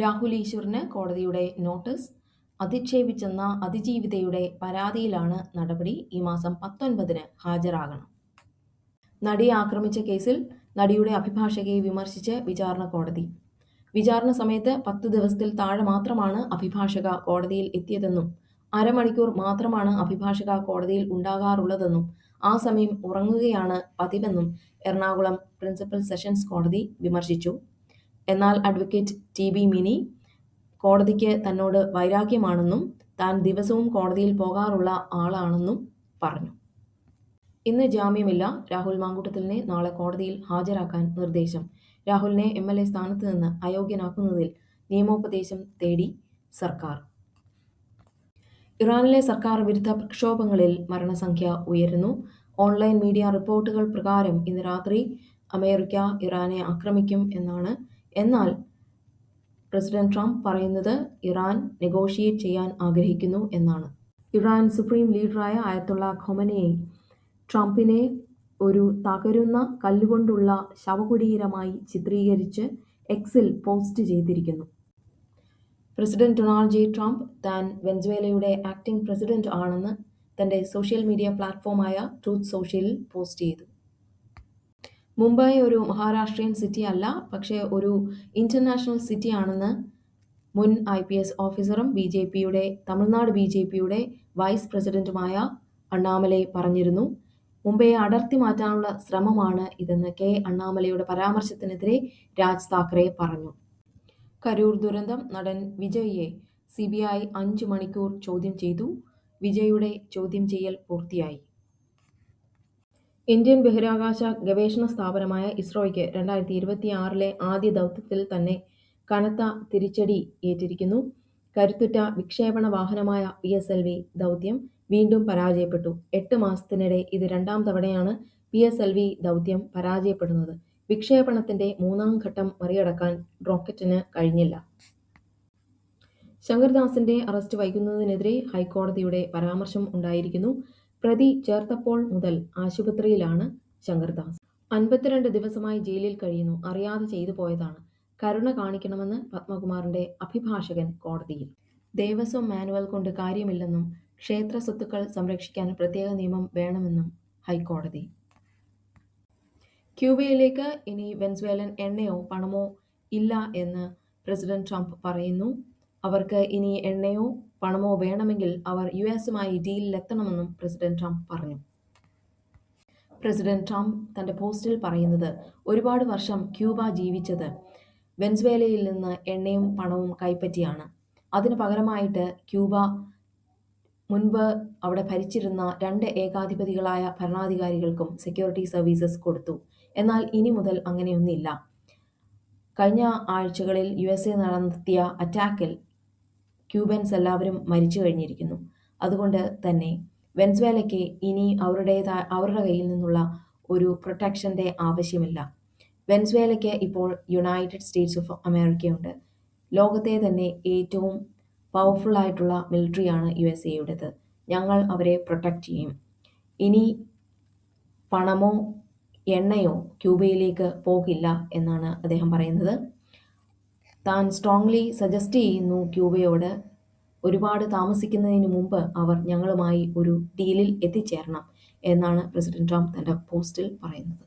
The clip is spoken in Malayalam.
രാഹുൽ ഈശ്വറിന് കോടതിയുടെ നോട്ടീസ്. അധിക്ഷേപിച്ചെന്ന അതിജീവിതയുടെ പരാതിയിലാണ് നടപടി. ഈ മാസം 19-ന് ഹാജരാകണം. നടിയെ ആക്രമിച്ച കേസിൽ നടിയുടെ അഭിഭാഷകയെ വിമർശിച്ച് വിചാരണ കോടതി. വിചാരണ സമയത്ത് 10 ദിവസത്തിൽ താഴെ മാത്രമാണ് അഭിഭാഷക കോടതിയിൽ എത്തിയതെന്നും അരമണിക്കൂർ മാത്രമാണ് അഭിഭാഷക കോടതിയിൽ ഉണ്ടാകാറുള്ളതെന്നും ആ സമയം ഉറങ്ങുകയാണ് പതിവെന്നും എറണാകുളം പ്രിൻസിപ്പൽ സെഷൻസ് കോടതി വിമർശിച്ചു. എന്നാൽ അഡ്വക്കേറ്റ് TB മിനി കോടതിക്ക് തന്നോട് വൈരാഗ്യമാണെന്നും താൻ ദിവസവും കോടതിയിൽ പോകാറുള്ള ആളാണെന്നും പറഞ്ഞു. ഇന്ന് ജാമ്യമില്ല. രാഹുൽ മാങ്കൂട്ടത്തിലിനെ നാളെ കോടതിയിൽ ഹാജരാക്കാൻ നിർദ്ദേശം. രാഹുലിനെ MLA സ്ഥാനത്ത് നിന്ന് അയോഗ്യനാക്കുന്നതിൽ നിയമോപദേശം തേടി സർക്കാർ. ഇറാനിലെ സർക്കാർ വിരുദ്ധ പ്രക്ഷോഭങ്ങളിൽ മരണസംഖ്യ ഉയരുന്നു. ഓൺലൈൻ മീഡിയ റിപ്പോർട്ടുകൾ പ്രകാരം ഇന്ന് രാത്രി അമേരിക്ക ഇറാനെ ആക്രമിക്കും എന്നാണ്. എന്നാൽ പ്രസിഡന്റ് ട്രംപ് പറയുന്നത് ഇറാൻ നെഗോഷിയേറ്റ് ചെയ്യാൻ ആഗ്രഹിക്കുന്നു എന്നാണ്. ഇറാൻ സുപ്രീം ലീഡറായ അയത്തുള്ള ഖൊമനെയി ട്രംപിനെ ഒരു തകരുന്ന കല്ലുകൊണ്ടുള്ള ശവകുടീരമായി ചിത്രീകരിച്ച് എക്സിൽ പോസ്റ്റ് ചെയ്തിരിക്കുന്നു. President Donald J. ട്രംപ് താൻ വെനസ്വേലയുടെ ആക്ടിംഗ് പ്രസിഡന്റ് ആണെന്ന് തന്റെ സോഷ്യൽ മീഡിയ പ്ലാറ്റ്ഫോമായ ട്രൂത്ത് സോഷ്യലിൽ പോസ്റ്റ് ചെയ്തു. മുംബൈ ഒരു മഹാരാഷ്ട്രീയൻ സിറ്റി അല്ല, പക്ഷേ ഒരു ഇന്റർനാഷണൽ സിറ്റിയാണെന്ന് മുൻ IPS ഓഫീസറും തമിഴ്നാട് BJPയുടെ വൈസ് പ്രസിഡന്റുമായ അണ്ണാമലൈ പറഞ്ഞിരുന്നു. മുംബൈയെ അടർത്തി മാറ്റാനുള്ള ശ്രമമാണ് ഇതെന്ന് K. അണ്ണാമലയുടെ പരാമർശത്തിനെതിരെ രാജ് താക്കറെ പറഞ്ഞു. കരൂർ ദുരന്തം. നടൻ വിജയിയെ CBI 5 മണിക്കൂർ ചോദ്യം ചെയ്തു. വിജയുടെ ചോദ്യം ചെയ്യൽ പൂർത്തിയായി. ഇന്ത്യൻ ബഹിരാകാശ ഗവേഷണ സ്ഥാപനമായ ഇസ്രോയ്ക്ക് 2026-ലെ ആദ്യ ദൗത്യത്തിൽ തന്നെ കനത്ത തിരിച്ചടി ഏറ്റിരിക്കുന്നു. കരുത്തുറ്റ വിക്ഷേപണ വാഹനമായ PSLV ദൗത്യം വീണ്ടും പരാജയപ്പെട്ടു. 8 മാസത്തിനിടെ ഇത് 2ാം തവണയാണ് PSLV ദൗത്യം പരാജയപ്പെടുന്നത്. വിക്ഷേപണത്തിന്റെ 3ാം ഘട്ടം മറികടക്കാൻ റോക്കറ്റിന് കഴിഞ്ഞില്ല. ശങ്കർദാസിന്റെ അറസ്റ്റ് വൈകുന്നതിനെതിരെ ഹൈക്കോടതിയുടെ പരാമർശം ഉണ്ടായിരിക്കുന്നു. പ്രതി ചേർത്തപ്പോൾ മുതൽ ആശുപത്രിയിലാണ് ശങ്കർദാസ്. 52 ദിവസമായി ജയിലിൽ കഴിയുന്നു. അറിയാതെ ചെയ്തു പോയതാണ്. കരുണ കാണിക്കണമെന്ന് പത്മകുമാറിന്റെ അഭിഭാഷകൻ കോടതിയിൽ. ദേവസ്വം മാനുവൽ കൊണ്ട് കാര്യമില്ലെന്നും ക്ഷേത്ര സ്വത്തുക്കൾ സംരക്ഷിക്കാൻ പ്രത്യേക നിയമം വേണമെന്നും ഹൈക്കോടതി. ക്യൂബയിലേക്ക് ഇനി വെനസ്വേലൻ എണ്ണയോ പണമോ ഇല്ല എന്ന് പ്രസിഡന്റ് ട്രംപ് പറയുന്നു. അവർക്ക് ഇനി എണ്ണയോ പണമോ വേണമെങ്കിൽ അവർ US-മായി ഡീലിലെത്തണമെന്നും പ്രസിഡന്റ് ട്രംപ് പറഞ്ഞു. പ്രസിഡന്റ് ട്രംപ് തന്റെ പോസ്റ്റിൽ പറയുന്നത്, ഒരുപാട് വർഷം ക്യൂബ ജീവിച്ചത് വെനസ്വേലയിൽ നിന്ന് എണ്ണയും പണവും കൈപ്പറ്റിയാണ്. അതിനു പകരമായിട്ട് ക്യൂബ മുൻപ് അവിടെ ഭരിച്ചിരുന്ന 2 ഏകാധിപതികളായ ഭരണാധികാരികൾക്കും സെക്യൂരിറ്റി സർവീസസ് കൊടുത്തു. എന്നാൽ ഇനി മുതൽ അങ്ങനെയൊന്നില്ല. കഴിഞ്ഞ ആഴ്ചകളിൽ USA നടത്തിയ അറ്റാക്കിൽ ക്യൂബൻസ് എല്ലാവരും മരിച്ചു കഴിഞ്ഞിരിക്കുന്നു. അതുകൊണ്ട് തന്നെ വെനസ്വേലയ്ക്ക് ഇനി അവരുടെ കയ്യിൽ നിന്നുള്ള ഒരു പ്രൊട്ടക്ഷന്റെ ആവശ്യമില്ല. വെനസ്വേലയ്ക്ക് ഇപ്പോൾ യുണൈറ്റഡ് സ്റ്റേറ്റ്സ് ഓഫ് അമേരിക്കയുണ്ട്. ലോകത്തെ തന്നെ ഏറ്റവും പവർഫുൾ ആയിട്ടുള്ള മിലിറ്ററിയാണ് USAയുടേത്. ഞങ്ങൾ അവരെ പ്രൊട്ടക്റ്റ് ചെയ്യും. ഇനി പണമോ എണ്ണയോ ക്യൂബയിലേക്ക് പോകില്ല എന്നാണ് അദ്ദേഹം പറയുന്നത്. താൻ സ്ട്രോങ്ലി സജസ്റ്റ് ചെയ്യുന്നു ക്യൂബയോട്, ഒരുപാട് താമസിക്കുന്നതിന് മുമ്പ് അവർ ഞങ്ങളുമായി ഒരു ഡീലിൽ എത്തിച്ചേരണം എന്നാണ് പ്രസിഡന്റ് ട്രംപ് തന്റെ പോസ്റ്റിൽ പറയുന്നത്.